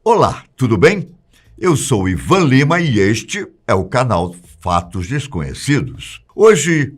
Olá, tudo bem? Eu sou Ivan Lima e este é o canal Fatos Desconhecidos. Hoje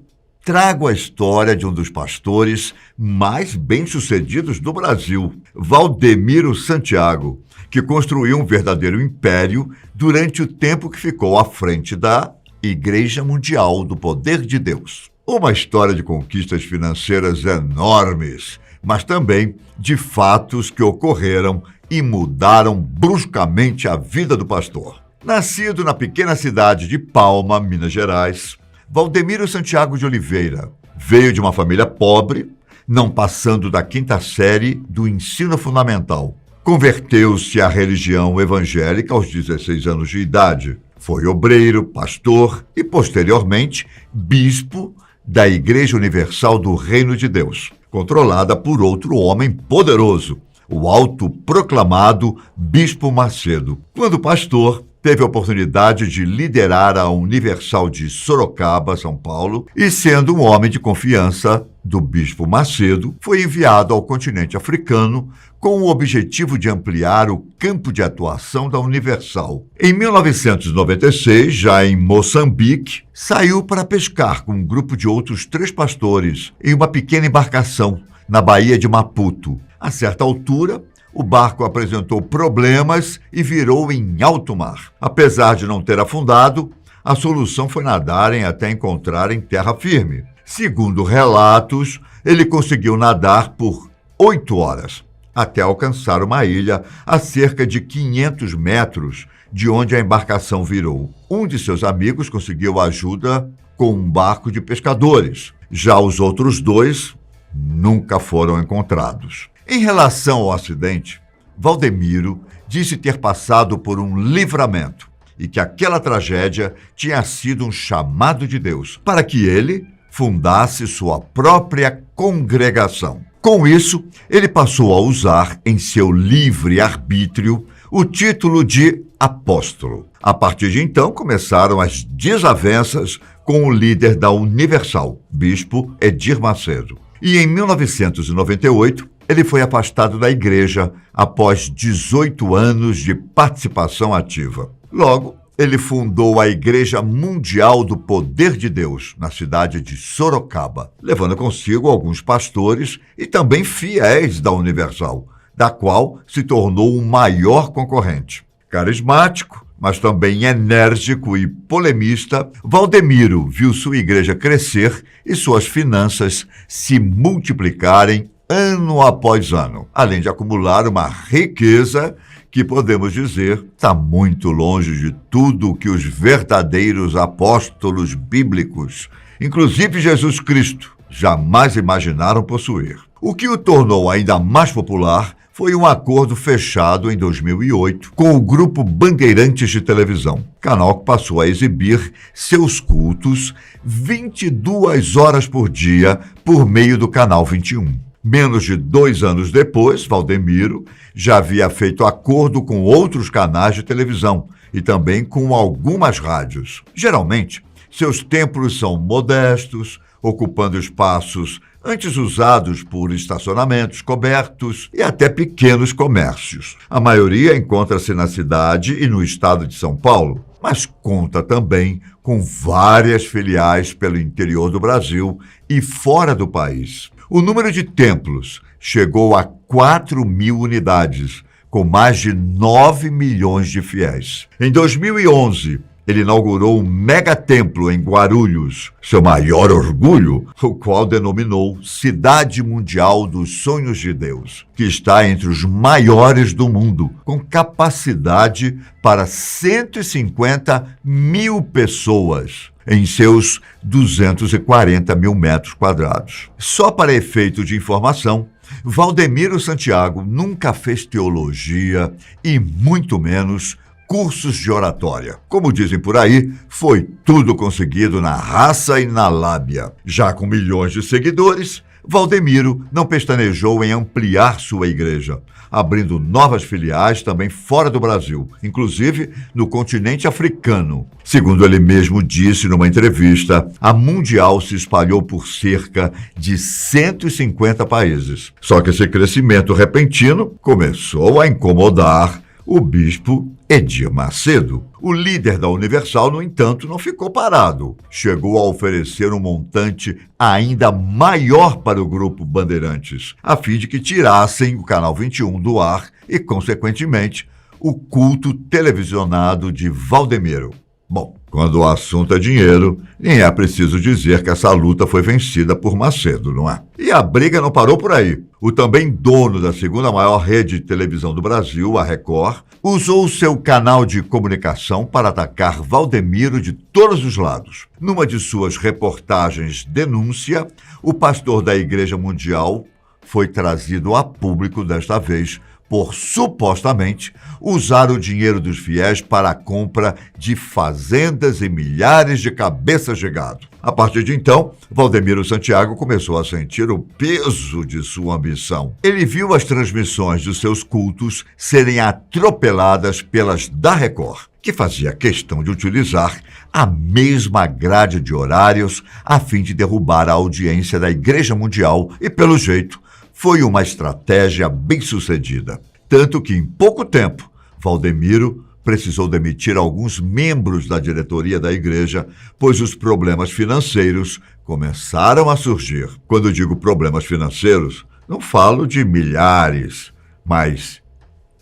trago a história de um dos pastores mais bem-sucedidos do Brasil, Valdemiro Santiago, que construiu um verdadeiro império durante o tempo que ficou à frente da Igreja Mundial do Poder de Deus. Uma história de conquistas financeiras enormes, mas também de fatos que ocorreram e mudaram bruscamente a vida do pastor. Nascido na pequena cidade de Palma, Minas Gerais, Valdemiro Santiago de Oliveira veio de uma família pobre, não passando da 5ª série do ensino fundamental. Converteu-se à religião evangélica aos 16 anos de idade. Foi obreiro, pastor e, posteriormente, bispo da Igreja Universal do Reino de Deus, controlada por outro homem poderoso, o autoproclamado Bispo Macedo. Quando pastor, teve a oportunidade de liderar a Universal de Sorocaba, São Paulo, e sendo um homem de confiança do Bispo Macedo, foi enviado ao continente africano com o objetivo de ampliar o campo de atuação da Universal. Em 1996, já em Moçambique, saiu para pescar com um grupo de outros 3 pastores em uma pequena embarcação na Baía de Maputo. A certa altura, o barco apresentou problemas e virou em alto mar. Apesar de não ter afundado, a solução foi nadarem até encontrarem terra firme. Segundo relatos, ele conseguiu nadar por 8 horas, até alcançar uma ilha a cerca de 500 metros de onde a embarcação virou. Um de seus amigos conseguiu ajuda com um barco de pescadores. Já os outros 2 nunca foram encontrados. Em relação ao acidente, Valdemiro disse ter passado por um livramento e que aquela tragédia tinha sido um chamado de Deus para que ele fundasse sua própria congregação. Com isso, ele passou a usar em seu livre-arbítrio o título de apóstolo. A partir de então, começaram as desavenças com o líder da Universal, bispo Edir Macedo. E em 1998, ele foi afastado da igreja após 18 anos de participação ativa. Logo, ele fundou a Igreja Mundial do Poder de Deus, na cidade de Sorocaba, levando consigo alguns pastores e também fiéis da Universal, da qual se tornou o maior concorrente. Carismático, mas também enérgico e polemista, Valdemiro viu sua igreja crescer e suas finanças se multiplicarem ano após ano, além de acumular uma riqueza que, podemos dizer, está muito longe de tudo que os verdadeiros apóstolos bíblicos, inclusive Jesus Cristo, jamais imaginaram possuir. O que o tornou ainda mais popular foi um acordo fechado em 2008 com o Grupo Bandeirantes de Televisão, canal que passou a exibir seus cultos 22 horas por dia por meio do Canal 21. Menos de 2 anos depois, Valdemiro já havia feito acordo com outros canais de televisão e também com algumas rádios. Geralmente, seus templos são modestos, ocupando espaços antes usados por estacionamentos cobertos e até pequenos comércios. A maioria encontra-se na cidade e no estado de São Paulo, mas conta também com várias filiais pelo interior do Brasil e fora do país. O número de templos chegou a 4.000 unidades, com mais de 9 milhões de fiéis. Em 2011, ele inaugurou um megatemplo em Guarulhos, seu maior orgulho, o qual denominou Cidade Mundial dos Sonhos de Deus, que está entre os maiores do mundo, com capacidade para 150 mil pessoas em seus 240 mil metros quadrados. Só para efeito de informação, Valdemiro Santiago nunca fez teologia e muito menos cursos de oratória. Como dizem por aí, foi tudo conseguido na raça e na lábia. Já com milhões de seguidores, Valdemiro não pestanejou em ampliar sua igreja, abrindo novas filiais também fora do Brasil, inclusive no continente africano. Segundo ele mesmo disse numa entrevista, a Mundial se espalhou por cerca de 150 países. Só que esse crescimento repentino começou a incomodar o bispo Edir Macedo. O líder da Universal, no entanto, não ficou parado. Chegou a oferecer um montante ainda maior para o grupo Bandeirantes, a fim de que tirassem o Canal 21 do ar e, consequentemente, o culto televisionado de Valdemiro. Bom, quando o assunto é dinheiro, nem é preciso dizer que essa luta foi vencida por Macedo, não é? E a briga não parou por aí. O também dono da segunda maior rede de televisão do Brasil, a Record, usou seu canal de comunicação para atacar Valdemiro de todos os lados. Numa de suas reportagens denúncia, o pastor da Igreja Mundial foi trazido a público desta vez por, supostamente, usar o dinheiro dos fiéis para a compra de fazendas e milhares de cabeças de gado. A partir de então, Valdemiro Santiago começou a sentir o peso de sua ambição. Ele viu as transmissões de seus cultos serem atropeladas pelas da Record, que fazia questão de utilizar a mesma grade de horários a fim de derrubar a audiência da Igreja Mundial e, pelo jeito, foi uma estratégia bem-sucedida. Tanto que, em pouco tempo, Valdemiro precisou demitir alguns membros da diretoria da igreja, pois os problemas financeiros começaram a surgir. Quando digo problemas financeiros, não falo de milhares, mas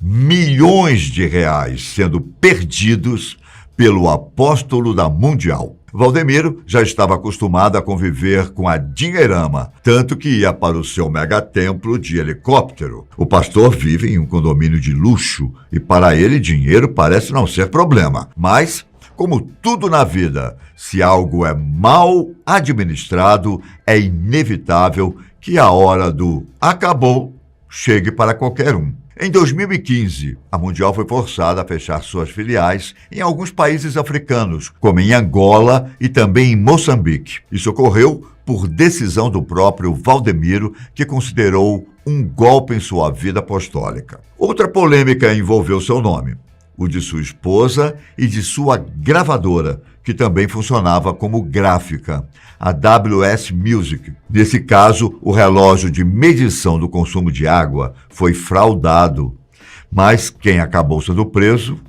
milhões de reais sendo perdidos pelo apóstolo da Mundial. Valdemiro já estava acostumado a conviver com a dinheirama, tanto que ia para o seu megatemplo de helicóptero. O pastor vive em um condomínio de luxo e para ele dinheiro parece não ser problema. Mas, como tudo na vida, se algo é mal administrado, é inevitável que a hora do acabou chegue para qualquer um. Em 2015, a Mundial foi forçada a fechar suas filiais em alguns países africanos, como em Angola e também em Moçambique. Isso ocorreu por decisão do próprio Valdemiro, que considerou um golpe em sua vida apostólica. Outra polêmica envolveu seu nome, o de sua esposa e de sua gravadora, que também funcionava como gráfica, a WS Music. Nesse caso, o relógio de medição do consumo de água foi fraudado, mas quem acabou sendo preso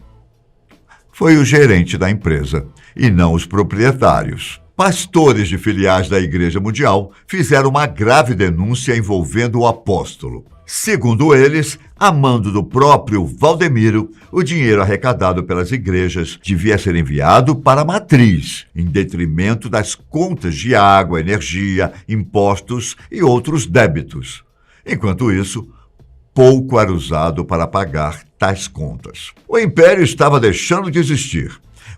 foi o gerente da empresa, e não os proprietários. Pastores de filiais da Igreja Mundial fizeram uma grave denúncia envolvendo o apóstolo. Segundo eles, a mando do próprio Valdemiro, o dinheiro arrecadado pelas igrejas devia ser enviado para a matriz, em detrimento das contas de água, energia, impostos e outros débitos. Enquanto isso, pouco era usado para pagar tais contas. O império estava deixando de existir.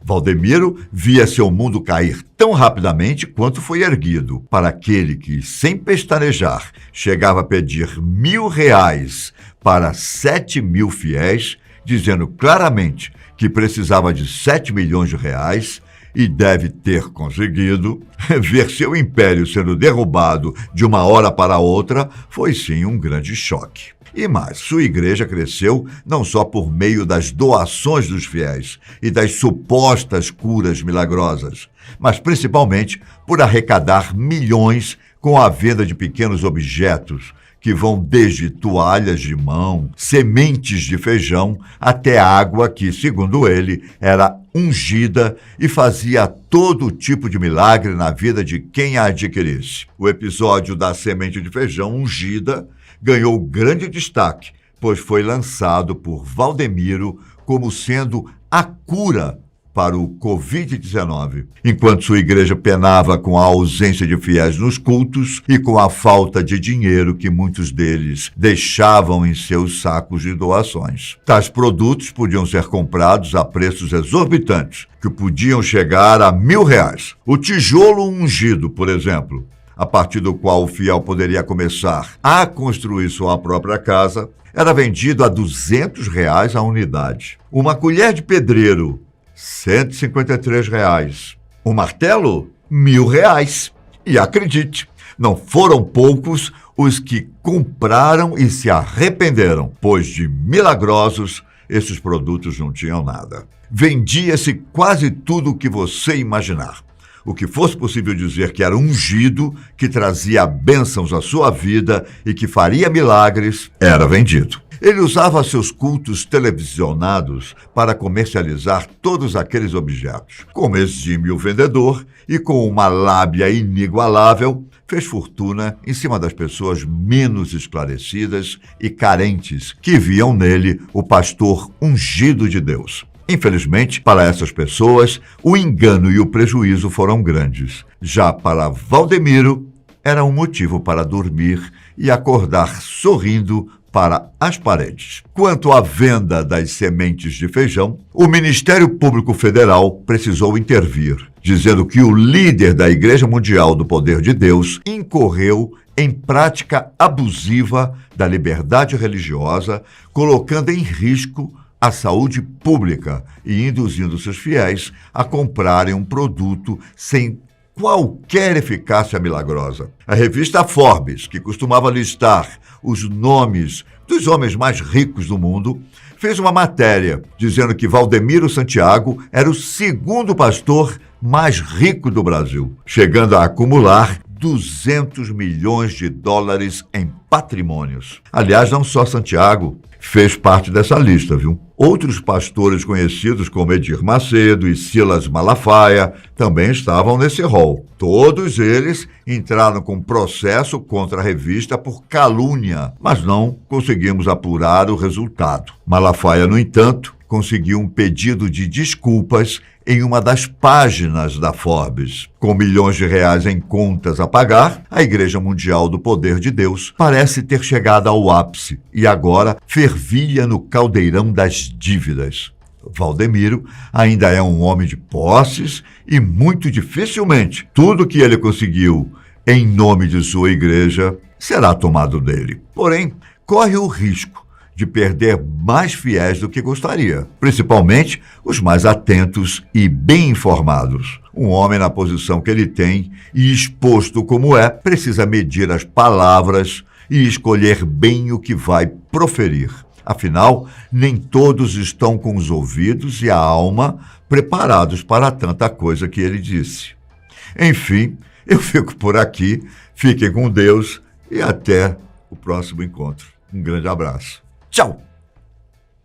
Valdemiro via seu mundo cair tão rapidamente quanto foi erguido. Para aquele que, sem pestanejar, chegava a pedir R$1.000 para 7.000 fiéis, dizendo claramente que precisava de 7 milhões de reais e deve ter conseguido, ver seu império sendo derrubado de uma hora para outra foi sim um grande choque. E mais, sua igreja cresceu não só por meio das doações dos fiéis e das supostas curas milagrosas, mas principalmente por arrecadar milhões com a venda de pequenos objetos, que vão desde toalhas de mão, sementes de feijão, até água que, segundo ele, era ungida e fazia todo tipo de milagre na vida de quem a adquirisse. O episódio da semente de feijão ungida ganhou grande destaque, pois foi lançado por Valdemiro como sendo a cura para o Covid-19. Enquanto sua igreja penava com a ausência de fiéis nos cultos e com a falta de dinheiro que muitos deles deixavam em seus sacos de doações. Tais produtos podiam ser comprados a preços exorbitantes, que podiam chegar a R$1.000. O tijolo ungido, por exemplo, a partir do qual o fiel poderia começar a construir sua própria casa, era vendido a R$200 a unidade. Uma colher de pedreiro, R$153. Um martelo, R$1.000. E acredite, não foram poucos os que compraram e se arrependeram, pois de milagrosos esses produtos não tinham nada. Vendia-se quase tudo o que você imaginar. O que fosse possível dizer que era ungido, que trazia bênçãos à sua vida e que faria milagres, era vendido. Ele usava seus cultos televisionados para comercializar todos aqueles objetos. Como exímio vendedor e com uma lábia inigualável, fez fortuna em cima das pessoas menos esclarecidas e carentes que viam nele o pastor ungido de Deus. Infelizmente, para essas pessoas, o engano e o prejuízo foram grandes. Já para Valdemiro, era um motivo para dormir e acordar sorrindo para as paredes. Quanto à venda das sementes de feijão, o Ministério Público Federal precisou intervir, dizendo que o líder da Igreja Mundial do Poder de Deus incorreu em prática abusiva da liberdade religiosa, colocando em risco a saúde pública e induzindo seus fiéis a comprarem um produto sem qualquer eficácia milagrosa. A revista Forbes, que costumava listar os nomes dos homens mais ricos do mundo, fez uma matéria dizendo que Valdemiro Santiago era o segundo pastor mais rico do Brasil, chegando a acumular 200 milhões de dólares em patrimônios. Aliás, não só Santiago fez parte dessa lista, viu? Outros pastores conhecidos como Edir Macedo e Silas Malafaia também estavam nesse rol. Todos eles entraram com processo contra a revista por calúnia, mas não conseguimos apurar o resultado. Malafaia, no entanto, conseguiu um pedido de desculpas em uma das páginas da Forbes. Com milhões de reais em contas a pagar, a Igreja Mundial do Poder de Deus parece ter chegado ao ápice e agora fervilha no caldeirão das dívidas. Valdemiro ainda é um homem de posses e muito dificilmente tudo que ele conseguiu em nome de sua igreja será tomado dele. Porém, corre o risco de perder mais fiéis do que gostaria, principalmente os mais atentos e bem informados. Um homem na posição que ele tem e exposto como é, precisa medir as palavras e escolher bem o que vai proferir. Afinal, nem todos estão com os ouvidos e a alma preparados para tanta coisa que ele disse. Enfim, eu fico por aqui, fiquem com Deus e até o próximo encontro. Um grande abraço. Tchau!